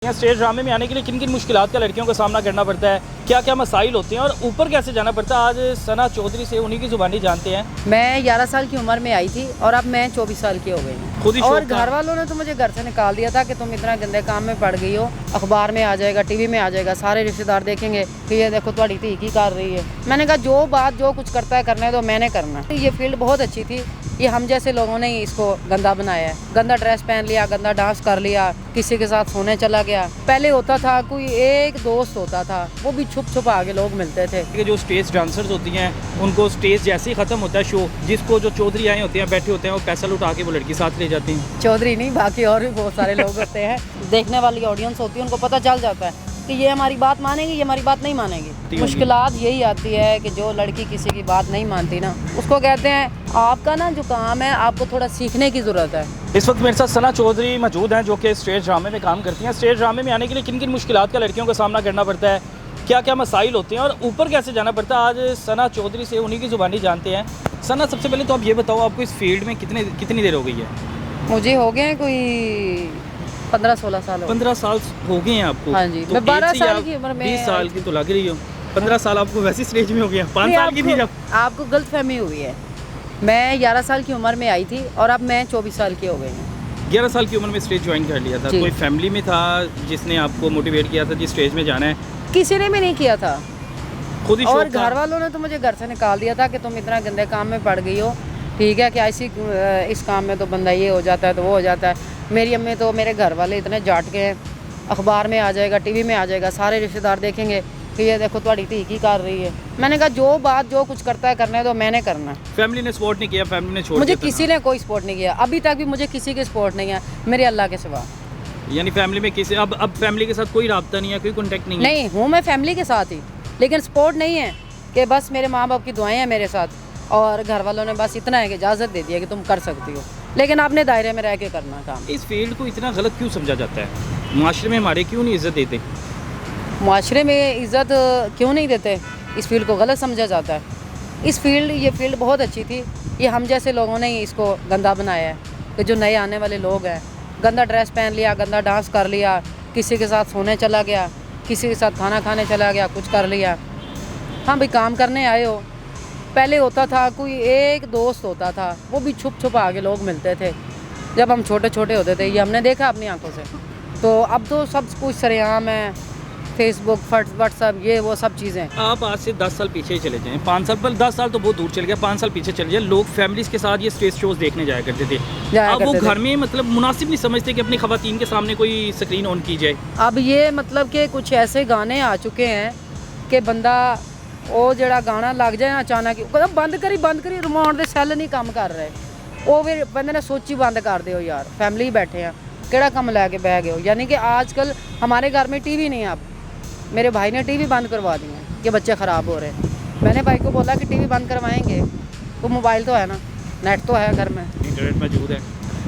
यहाँ स्टेज ड्रामे में आने के लिए किन किन मुश्किलात का लड़कियों का सामना करना पड़ता है, क्या क्या मसाइल होते हैं और ऊपर कैसे जाना पड़ता है, आज सना चौधरी से उन्हीं की ज़ुबानी जानते हैं। मैं 11 साल की उम्र में आई थी और अब मैं 24 साल की हो गई हूँ। खुद ही और शौक था। घर वालों ने तो मुझे घर से निकाल दिया था कि तुम इतना गंदे काम में पड़ गई हो, अखबार में आ जाएगा, टीवी में आ जाएगा, सारे रिश्तेदार देखेंगे कि ये देखो तुम्हारी धी की कर रही है। मैंने कहा जो बात जो कुछ करता है करने दो, मैंने करना। ये फील्ड बहुत अच्छी थी, ये हम जैसे लोगों ने ही इसको गंदा बनाया है। गंदा ड्रेस पहन लिया, गंदा डांस कर लिया, किसी के साथ सोने चला गया। पहले होता था कोई एक दोस्त होता था, वो भी छुप छुप आगे लोग मिलते थे। कि जो स्टेज डांसर्स होती हैं उनको स्टेज जैसे ही ख़त्म होता है शो, जिसको जो चौधरी आए होते हैं बैठे होते हैं, वो पैसा लुटा के वो लड़की साथ ले जाती हैं। चौधरी नहीं, बाकी और भी बहुत सारे लोग होते हैं। देखने वाली ऑडियंस होती है, उनको पता चल जाता है कि ये हमारी बात मानेगी, ये हमारी बात नहीं मानेगी। मुश्किलात यही आती है कि जो लड़की किसी की बात नहीं मानती ना, उसको कहते हैं आपका ना जो काम है आपको थोड़ा सीखने की ज़रूरत है। इस वक्त मेरे साथ सना चौधरी मौजूद हैं जो कि स्टेज ड्रामे में काम करती हैं। स्टेज ड्रामे में आने के लिए किन किन मुश्किलात का लड़कियों का सामना करना पड़ता है, क्या क्या मसाइल होते हैं और ऊपर कैसे जाना पड़ता है, आज सना चौधरी से उन्हीं की ज़ुबानी जानते हैं। सना, सबसे पहले तो आप ये बताओ, आपको इस फील्ड में कितनी देर हो गई है? मुझे हो गए हैं कोई 15-16 साल। 15 साल हो गए हैं आपको? हाँ जी, तो मैं 12 एज से साल आप की उम्र में 20 साल की तो लग रही हो। 15 साल आपको वैसी स्टेज में हो गया, 5 साल की थी जब? आपको गलतफहमी हुई है। मैं 11 साल की उम्र में आई थी और अब मैं 24 साल की हो गई हूँ। 11 साल की उम्र में स्टेज ज्वाइन कर लिया था। कोई फैमिली में था जिसने आपको मोटिवेट किया था कि स्टेज में जाना है? किसी ने भी नहीं किया था, खुद ही और शौक था? घर वालों ने तो मुझे घर से निकाल दिया था कि तुम इतना गंदे काम में पड़ गई हो, ठीक है क्या इस काम में तो बंदा ये हो जाता है तो वो हो जाता है। मेरी अम्मी तो मेरे घर वाले इतने जाट के हैं, अखबार में आ जाएगा, टीवी में आ जाएगा, सारे रिश्तेदार देखेंगे कि ये देखो तुम्हारी धी की कर रही है। मैंने कहा जो बात जो कुछ करता है करने दो, मैंने करना। फैमिली ने सपोर्ट नहीं किया, फैमिली ने छोड़ मुझे दिया था किसी ना? ने कोई सपोर्ट नहीं किया, अभी तक भी मुझे किसी की सपोर्ट नहीं है मेरे अल्लाह के सिवा। यानी फैमिली में किसी अब फैमिली के साथ कोई राब्ता नहीं है, कोई कॉन्टेक्ट नहीं है? नहीं हूँ मैं फैमिली के साथ ही, लेकिन सपोर्ट नहीं है कि बस मेरे माँ बाप की दुआएं हैं मेरे साथ, और घर वालों ने बस इतना है कि इजाज़त दे दी है कि तुम कर सकती हो, लेकिन आपने दायरे में रह के करना काम। इस फील्ड को इतना गलत क्यों समझा जाता है? माशरे में हमारे क्यों नहीं इज्जत देते? माशरे में इज़्ज़त क्यों नहीं देते? इस फील्ड को गलत समझा जाता है। ये फील्ड बहुत अच्छी थी, ये हम जैसे लोगों ने ही इसको गंदा बनाया है कि जो नए आने वाले लोग हैं, गंदा ड्रेस पहन लिया, गंदा डांस कर लिया, किसी के साथ सोने चला गया, किसी के साथ खाना खाने चला गया, कुछ कर लिया। हाँ भाई, काम करने आए हो। पहले होता था कोई एक दोस्त होता था, वो भी छुप छुप आगे लोग मिलते थे जब हम छोटे छोटे होते थे, ये हमने देखा अपनी आंखों से। तो अब तो सब कुछ सरेआम है, फेसबुक, व्हाट्सअप, ये वो सब चीज़ें। आप आज से 10 साल पीछे ही चले जाएं, 5 साल, पर 10 साल तो बहुत दूर चल गया, 5 साल पीछे चले जाए, लोग फैमिलीज के साथ ये स्टेज शोज देखने जाया करते थे। अब वो घर में मतलब मुनासिब नहीं समझते कि अपनी खवातीन के सामने कोई स्क्रीन ऑन की जाए। अब ये मतलब कि कुछ ऐसे गाने आ चुके हैं कि बंदा वो जड़ा गाना लग जाए अचानक बंद करी रिमोट दे सैल नहीं काम कर रहे, वो फिर बंदे ने सोची बंद कर दो यार, फैमिली ही बैठे हैं, केड़ा कम लैके बह गए हो। यानी कि आजकल हमारे घर में टीवी नहीं है। अब मेरे भाई ने टीवी बंद करवा दी है कि बच्चे ख़राब हो रहे हैं। मैंने भाई को बोला कि टीवी बंद करवाएंगे तो मोबाइल तो है ना, नेट तो है घर में, इंटरनेट मौजूद है,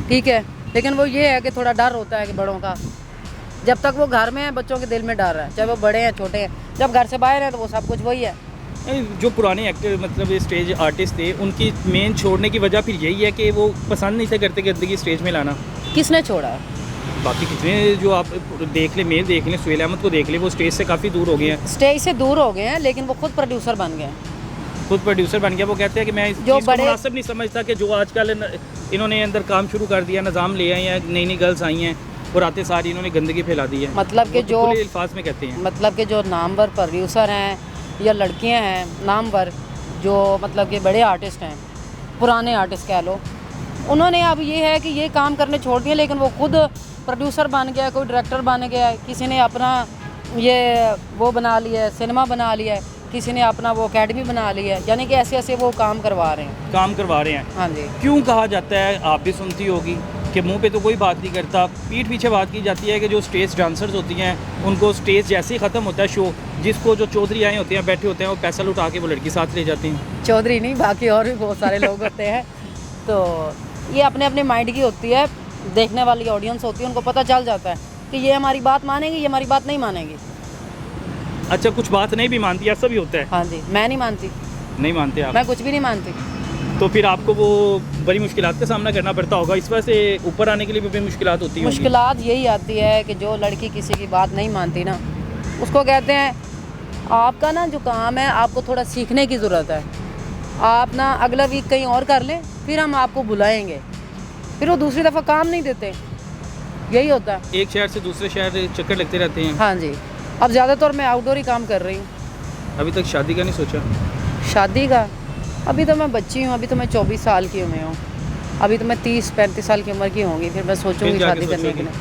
ठीक है, लेकिन वो ये है कि थोड़ा डर होता है कि बड़ों का, जब तक वो घर में है बच्चों के दिल में डर है, चाहे वो बड़े हैं छोटे हैं। जब घर से बाहर हैं तो वो सब कुछ वही है। जो पुराने एक्टर मतलब स्टेज आर्टिस्ट थे, उनकी मेन छोड़ने की वजह फिर यही है कि वो पसंद नहीं थे करते गंदगी स्टेज में लाना। किसने छोड़ा? बाकी कितने जो आप देख ले, मेल देख लें, सुहेल अहमद को देख लें, वो स्टेज से काफ़ी दूर हो गए हैं। स्टेज से दूर हो गए हैं, लेकिन वो खुद प्रोड्यूसर बन गए हैं। खुद प्रोड्यूसर बन गया। वो कहते हैं कि मैं इस जो चीज़ को बड़े- मुनासिब नहीं समझता कि जो आजकल इन्होंने अंदर काम शुरू कर दिया, निज़ाम ले आए हैं, नई नई गर्ल्स आई हैं और आते सारी इन्होंने गंदगी फैला दी है। मतलब कि वो तो जो खुले अल्फाज में कहते हैं। मतलब कि जो नामवर प्रोड्यूसर हैं या लड़कियां हैं नामवर, जो मतलब कि बड़े आर्टिस्ट हैं, पुराने आर्टिस्ट कह लो, उन्होंने अब ये है कि ये काम करने छोड़ दिए, लेकिन वो खुद प्रोड्यूसर बन गया, कोई डायरेक्टर बन गया, किसी ने अपना ये वो बना लिया है, सिनेमा बना लिया है, किसी ने अपना वो एकेडमी बना लिया है। यानी कि ऐसे ऐसे वो काम करवा रहे हैं। हाँ जी। क्यों कहा जाता है, आप भी सुनती होगी कि मुंह पे तो कोई बात नहीं करता, पीठ पीछे बात की जाती है कि जो स्टेज डांसर्स होती हैं उनको स्टेज जैसे ही ख़त्म होता है शो, जिसको जो चौधरी आए होते हैं बैठे होते हैं, वो पैसा लुटा के वो लड़की साथ ले जाती हैं। चौधरी नहीं, बाकी और भी बहुत सारे लोग होते हैं। तो ये अपने अपने माइंड की होती है, देखने वाली ऑडियंस होती है, उनको पता चल जाता है कि ये हमारी बात मानेगी, ये हमारी बात नहीं मानेगी। अच्छा, कुछ बात नहीं भी मानती, ऐसा भी होता है? हाँ जी, मैं नहीं मानती, नहीं मानते आप? मैं कुछ भी नहीं मानती। तो फिर आपको वो बड़ी मुश्किलात का सामना करना पड़ता होगा, इस वजह से ऊपर आने के लिए भी मुश्किलात होती हैं। मुश्किलात यही आती है कि जो लड़की किसी की बात नहीं मानती ना, उसको कहते हैं आपका ना जो काम है आपको थोड़ा सीखने की ज़रूरत है, आप ना अगला वीक कहीं और कर लें फिर हम आपको बुलाएंगे, फिर वो दूसरी दफ़ा काम नहीं देते। यही होता है, एक शहर से दूसरे शहर चक्कर लगते रहते हैं। हाँ जी। अब ज़्यादातर मैं आउटडोर ही काम कर रही हूँ। अभी तक शादी का नहीं सोचा? शादी का अभी तो मैं बच्ची हूँ, अभी तो मैं 24 साल की हुई हूँ, अभी तो मैं 30-35 साल की उम्र की होंगी, फिर मैं सोचूंगी शादी करने के लिए।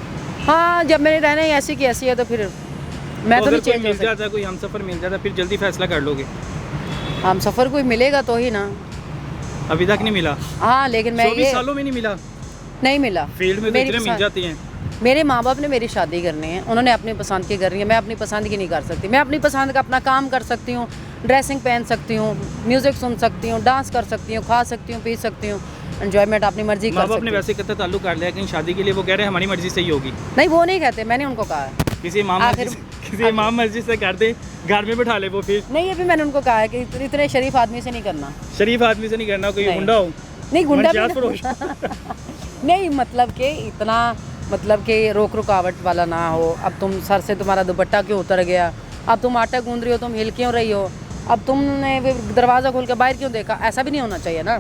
हाँ, जब मेरे रहने ऐसी की ऐसी है तो फिर मैं तो नहीं चेंज हो जाता, कोई हम सफ़र मिल जाता फिर जल्दी फैसला कर लोगे? हम सफ़र कोई मिलेगा तो ही ना। अभी तक नहीं मिला? हाँ, लेकिन मैं 24 सालों में नहीं मिला? नहीं मिला। फील्ड में तो इतने मिल जाती हैं। मेरे माँ बाप ने मेरी शादी करनी है, उन्होंने अपनी पसंद की करनी है, मैं अपनी पसंद की नहीं कर सकती। मैं अपनी पसंद का अपना काम कर सकती हूँ, ड्रेसिंग पहन सकती हूँ, म्यूज़िक सुन सकती हूँ, डांस कर सकती हूँ, खा सकती हूँ, पी सकती हूँ, एंजॉयमेंट अपनी मर्जी कर सकती हूँ। माँ बाप ने वैसे कितना ताल्लुक कर लिया कहीं शादी के लिए, वो कह रहे हैं हमारी मर्जी से ही होगी? नहीं, वो नहीं कहते, मैंने उनको कहा है किसी इमाम मस्जिद से कर दे, घर में बैठा ले वो फिर। नहीं, अभी मैंने उनको कहा है कि इतने शरीफ आदमी से नहीं करना। शरीफ आदमी से नहीं करना, कोई गुंडा हो? नहीं, गुंडा नहीं, मतलब कि इतना, मतलब कि रोक रुकावट वाला ना हो। अब तुम सर से तुम्हारा दुपट्टा क्यों उतर गया, अब तुम आटा गूंद रही हो, तुम हिल क्यों रही हो, अब तुमने दरवाज़ा खोल के बाहर क्यों देखा, ऐसा भी नहीं होना चाहिए ना।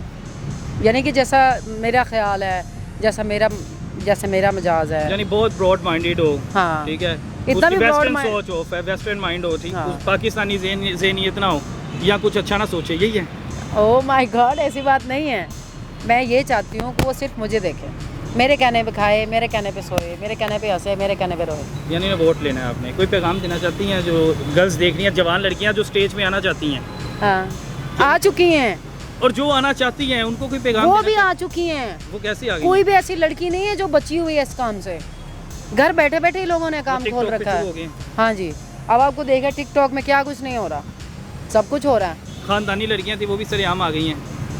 यानी कि जैसा मेरा ख्याल है, जैसा मेरा मिजाज है, यानी बहुत ब्रॉड माइंडेड हो। हाँ, ठीक है, इतना भी वेस्टर्न सोच हो, वेस्टर्न माइंड हो, ठीक, पाकिस्तानी ज़हनियत ना हो, या कुछ अच्छा ना सोचे, यही है? ओह माय गॉड, ऐसी बात नहीं है। मैं ये चाहती हूँ कि वो सिर्फ मुझे देखे, मेरे कहने पे खाए, मेरे कहने पे सोए, मेरे कहने पे हंसे, मेरे कहने पे रोए। यानी ना वोट लेना है आपने, कोई पैगाम देना चाहती हैं जो गर्ल्स देख रही हैं, जवान लड़कियां जो स्टेज में आना चाहती हैं? हाँ, आ चुकी हैं, और जो आना चाहती हैं उनको कोई पैगाम? वो भी आ चुकी हैं। वो कैसे आ गई? कोई भी ऐसी लड़की नहीं है जो बची हुई है इस काम से। घर बैठे बैठे ही लोगों ने काम खोल रखा है। हाँ जी, अब आपको देखा टिकटॉक में क्या कुछ नहीं हो रहा, सब कुछ हो रहा है। खानदानी लड़कियां थी वो भी सरेआम आ गई हैं,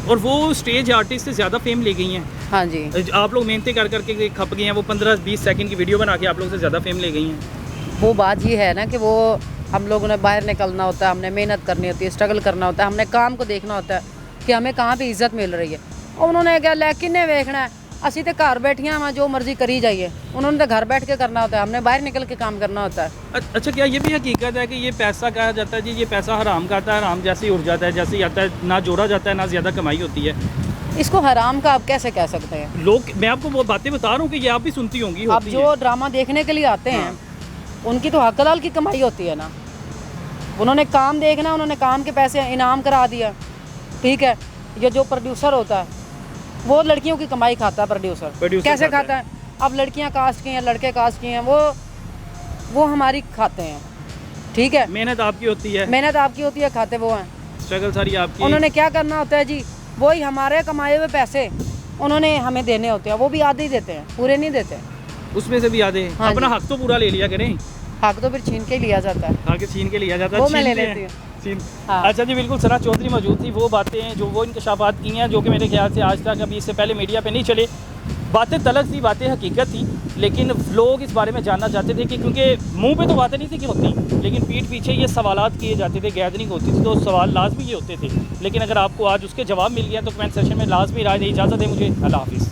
और वो स्टेज आर्टिस्ट से ज़्यादा फेम ले गई हैं। हाँ जी, आप लोग मेहनतें कर करके खप गए हैं, वो 15-20 सेकंड की वीडियो बना के आप लोग से ज़्यादा फेम ले गई हैं। वो बात ये है ना कि वो हम लोगों ने बाहर निकलना होता है, हमने मेहनत करनी होती है, स्ट्रगल करना होता है, हमने काम को देखना होता है कि हमें कहाँ पे इज्जत मिल रही है। और उन्होंने क्या लेकिन ने देखना है, असी तो घर बैठिया हम जो मर्जी करी जाइए, उन्होंने तो घर बैठ के करना होता है, हमने बाहर निकल के काम करना होता है। अच्छा, क्या ये भी हकीकत है कि ये पैसा कहा जाता है जी, ये पैसा हराम का आता है, हराम जैसे ही उड़ जाता है, जैसे ही आता है ना जोड़ा जाता है ना ज़्यादा कमाई होती है? इसको हराम का आप कैसे कह सकते हैं? लोग, मैं आपको वो बातें बता रहा हूँ कि ये आप भी सुनती होंगी। आप जो ड्रामा देखने के लिए आते हैं, उनकी तो हक हलाल की कमाई होती है ना। उन्होंने काम देखना, उन्होंने काम के पैसे इनाम करा दिया, ठीक है। ये जो प्रोड्यूसर होता है वो लड़कियों की कमाई खाता है। प्रोड्यूसर कैसे खाता है? अब लड़कियां कास्ट की हैं, लड़के कास्ट की हैं, वो हमारी खाते हैं, ठीक है। मेहनत आपकी होती है, मेहनत आपकी होती है, खाते वो हैं, स्ट्रगल सारी आपकी। उन्होंने क्या करना होता है जी, वही हमारे कमाए हुए पैसे उन्होंने हमें देने होते हैं, वो भी आधे ही देते हैं, पूरे नहीं देते। उसमें से भी आधे? हाँ, अपना हक तो पूरा ले लिया करें। हक तो फिर छीन के लिया जाता है। आगे छीन के लिया जाता है, वो मैं ले लेती हूँ। हाँ। अच्छा जी, बिल्कुल सना चौधरी मौजूद थी। वो बातें जो वो इंकशाफात की हैं, जो कि मेरे ख्याल से आज तक अभी इससे पहले मीडिया पे नहीं चले। बातें तलख थी, बातें हकीकत थी, लेकिन लोग इस बारे में जानना चाहते थे कि क्योंकि मुंह पे तो बातें नहीं थी कि होती, लेकिन पीठ पीछे ये सवालात किए जाते थे, गैदरिंग होती थी, तो सवाल लाजमी ये होते थे। लेकिन अगर आपको आज उसके जवाब मिल गया तो कमेंट सेक्शन में लाजमी राय दें। इजाज़त है मुझे, अल्लाह हाफिज़।